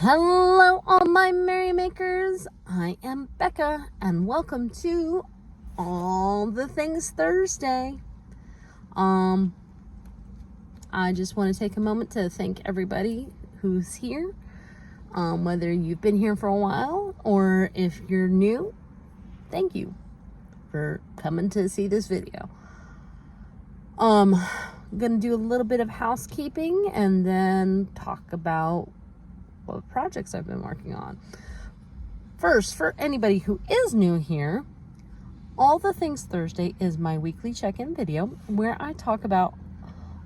Hello, all my merrymakers. I am Becca, and welcome to All the Things Thursday. I just want to take a moment to thank everybody who's here, whether you've been here for a while or if you're new. Thank you for coming to see this video. I'm gonna do a little bit of housekeeping and then talk about what projects I've been working on. First, for anybody who is new here, All the Things Thursday is my weekly check-in video where I talk about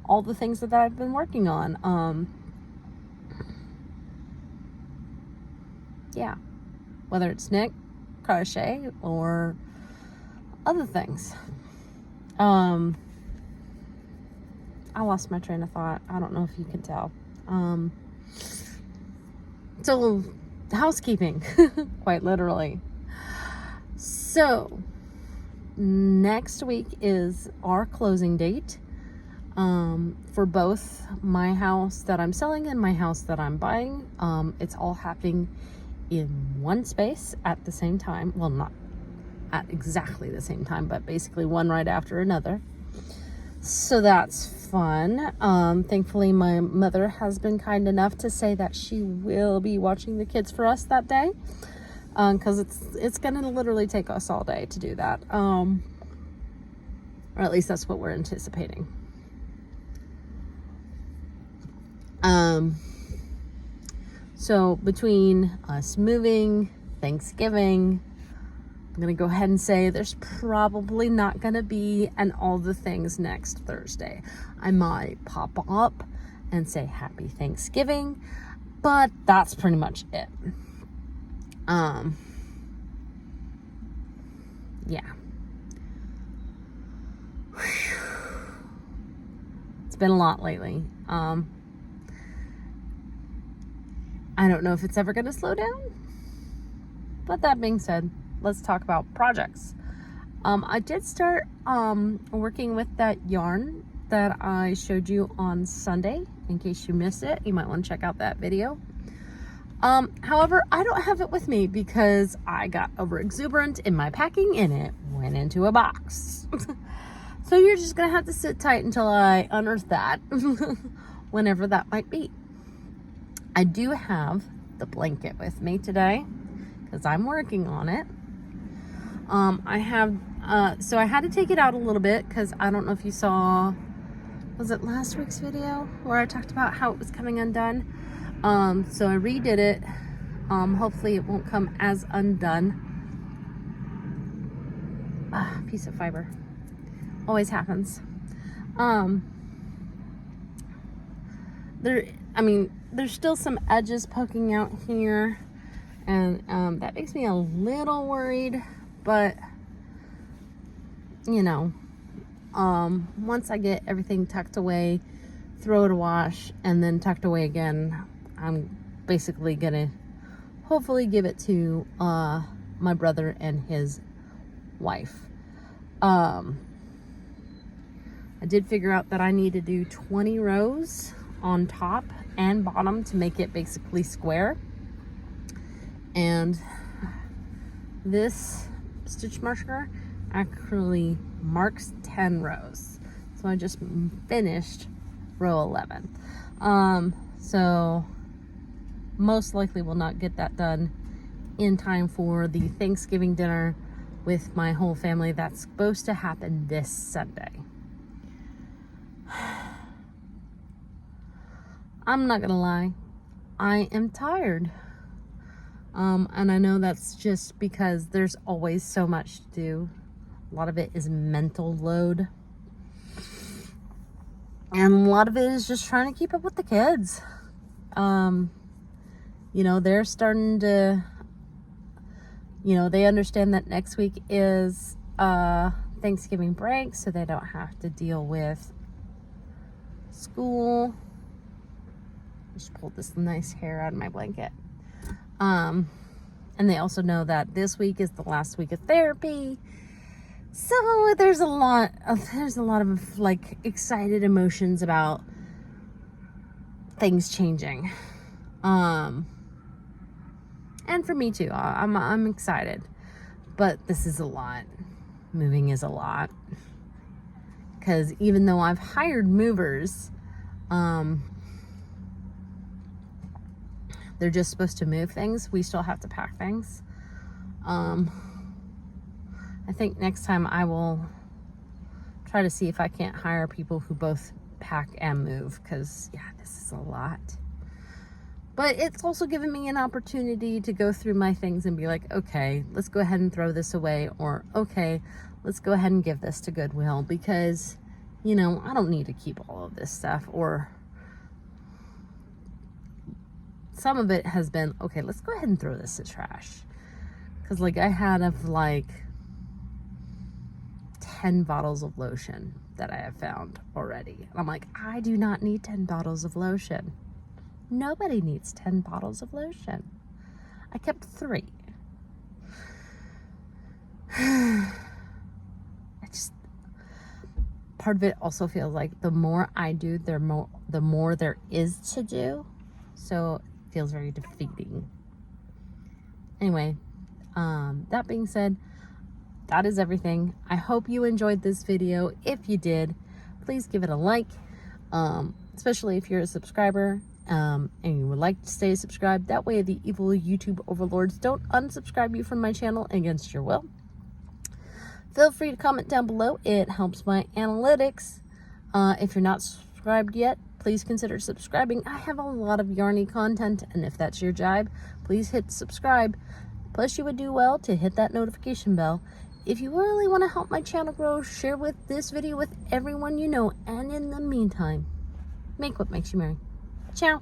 all the things that I've been working on. Yeah, whether it's knit, crochet, or other things. I lost my train of thought. I don't know if you can tell. So, housekeeping, quite literally. So, next week is our closing date for both my house that I'm selling and my house that I'm buying. It's all happening in one space at the same time. Well, not at exactly the same time, but basically one right after another. So that's fun. Thankfully, my mother has been kind enough to say that she will be watching the kids for us that day, because it's gonna literally take us all day to do that, or at least that's what we're anticipating. So between us moving, Thanksgiving, I'm going to go ahead and say there's probably not going to be an All the Things next Thursday. I might pop up and say Happy Thanksgiving, but that's pretty much it. Yeah. It's been a lot lately. I don't know if it's ever going to slow down, but that being said, let's talk about projects. I did start working with that yarn that I showed you on Sunday. In case you missed it, you might want to check out that video. However, I don't have it with me because I got over exuberant in my packing and it went into a box. So you're just gonna have to sit tight until I unearth that, whenever that might be. I do have the blanket with me today because I'm working on it. So I had to take it out a little bit because I don't know if you saw, was it last week's video where I talked about how it was coming undone? So I redid it. Hopefully it won't come as undone. Piece of fiber. Always happens. There's still some edges poking out here, and that makes me a little worried, but once I get everything tucked away, throw it a wash, and then tucked away again, I'm basically gonna hopefully give it to my brother and his wife. I did figure out that I need to do 20 rows on top and bottom to make it basically square, and this stitch marker actually marks 10 rows, so I just finished row 11. So most likely will not get that done in time for the Thanksgiving dinner with my whole family that's supposed to happen this Sunday. I'm not gonna lie, I am tired. And I know that's just because there's always so much to do. A lot of it is mental load. And a lot of it is just trying to keep up with the kids. They're starting to, they understand that next week is Thanksgiving break, so they don't have to deal with school. Just pulled this nice hair out of my blanket. And they also know that this week is the last week of therapy. So there's a lot of like excited emotions about things changing. And for me too. I'm excited. But this is a lot. Moving is a lot. Because even though I've hired movers, they're just supposed to move things. We still have to pack things. I think next time I will try to see if I can't hire people who both pack and move, because yeah, this is a lot. But it's also given me an opportunity to go through my things and be like, okay, let's go ahead and throw this away, or okay, let's go ahead and give this to Goodwill, because, you know, I don't need to keep all of this stuff. Or some of it has been, okay, let's go ahead and throw this to trash. Because like I had of like 10 bottles of lotion that I have found already. And I'm like, I do not need 10 bottles of lotion. Nobody needs 10 bottles of lotion. I kept 3. Part of it also feels like the more I do, the more there is to do. So it feels very defeating. Anyway, that being said, that is everything. I hope you enjoyed this video. If you did, please give it a like, especially if you're a subscriber, and you would like to stay subscribed. That way the evil YouTube overlords don't unsubscribe you from my channel against your will. Feel free to comment down below. It helps my analytics. If you're not subscribed yet, please consider subscribing. I have a lot of yarny content, and if that's your jibe, please hit subscribe. Plus, you would do well to hit that notification bell. If you really want to help my channel grow, share this video with everyone you know. And in the meantime, make what makes you merry. Ciao.